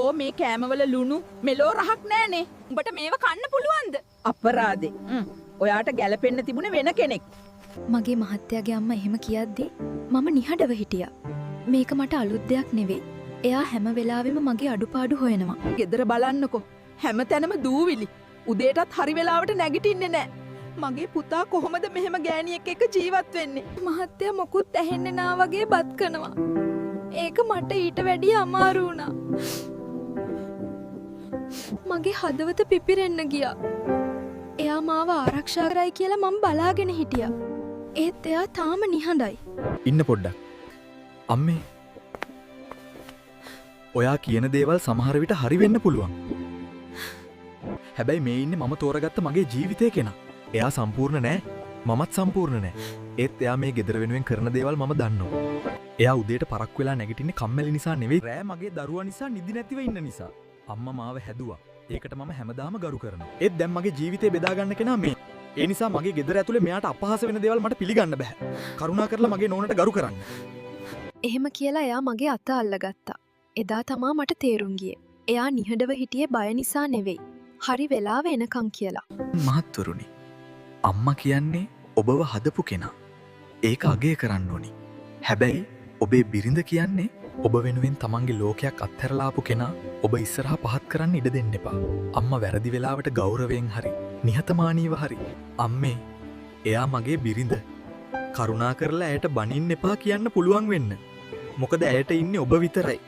අයියෝ මේ කෑමවල ලුණු මෙලෝ රහක් නෑනේ. උඹට මේව කන්න පුළුවන්ද? අපරාදේ. ඔයාට ගැලපෙන්න තිබුණේ වෙන කෙනෙක්. මගේ මහත්තයාගේ අම්මා එහෙම කියද්දී මම නිහඬව හිටියා. මේක මට අලුත් දෙයක් නෙවෙයි. එයා හැම වෙලාවෙම මගේ අඩුපාඩු හොයනවා. ගෙදර බලන්නකෝ. හැමතැනම දූවිලි. උදේටත් හරි වෙලාවට නැගිටින්නේ නෑ. මගේ පුතා කොහොමද මෙහෙම ගෑණියෙක් එක්ක ජීවත් වෙන්නේ? මහත්තයා මොකුත් ඇහෙන්නේ නා වගේ බත් කනවා. ඒක මට ඊට වැඩිය අමාරු වුණා. මගේ හදවත පිපිරෙන්න ගියා. එයා මාව ආරක්ෂා කරයි කියලා මම බලාගෙන හිටියා. ඒත් එයා තාම නිහඬයි. ඉන්න පොඩ්ඩක්. අම්මේ. ඔයා කියන දේවල් සමහර විට හරි වෙන්න පුළුවන්. හැබැයි මේ ඉන්නේ මම තෝරගත්ත මගේ ජීවිතේ කෙනා. එයා සම්පූර්ණ නෑ. මමත් සම්පූර්ණ නෑ. ඒත් එයා මේ ගෙදර වෙනුවෙන් කරන දේවල් මම දන්නවා. එයා උදේට පරක් වෙලා නැගිටින්නේ කම්මැලි නිසා නෙවෙයි. රෑ මගේ දරුවා නිසා නිදි නැතිව ඉන්න නිසා. අම්මා මාව හැදුවා. ඒකට මම හැමදාම ගරු කරනවා. ඒත් දැන් මගේ ජීවිතේ බෙදා ගන්න කෙනා මේ. ඒ නිසා මගේ ගෙදර ඇතුලේ මෙයාට අපහාස වෙන දේවල් මට පිළිගන්න බෑ. කරුණා කරලා මගේ නෝනට ගරු කරන්න. එහෙම කියලා එයා මගේ අත අල්ලගත්තා. එදා තමා මට තේරුම් ගියේ. එයා නිහඬව හිටියේ බය නිසා නෙවෙයි. හරි වෙලාව එනකන් කියලා. මහත්වරුනි. අම්මා කියන්නේ ඔබව හදපු කෙනා. ඒක අගය කරන්න ඕනි. හැබැයි ඔබේ බිරිඳ කියන්නේ ඔබ වෙනුවෙන් තමන්ගේ ලෝකයක් අත්හැරලාපු කෙනා. ඔබ ඉස්සරහා පහත් කරන්න ඉඩ දෙන්න එපා. අම්මා වැරදි වෙලාවට ගෞරවයෙන් හරි නිහතමානීව හරි අම්මේ එයා මගේ බිරිඳ. කරුණා කරලා ඇයට බනින්න එපා කියන්න පුළුවන් වෙන්න. මොකද ඇයට ඉන්නේ ඔබ විතරයි.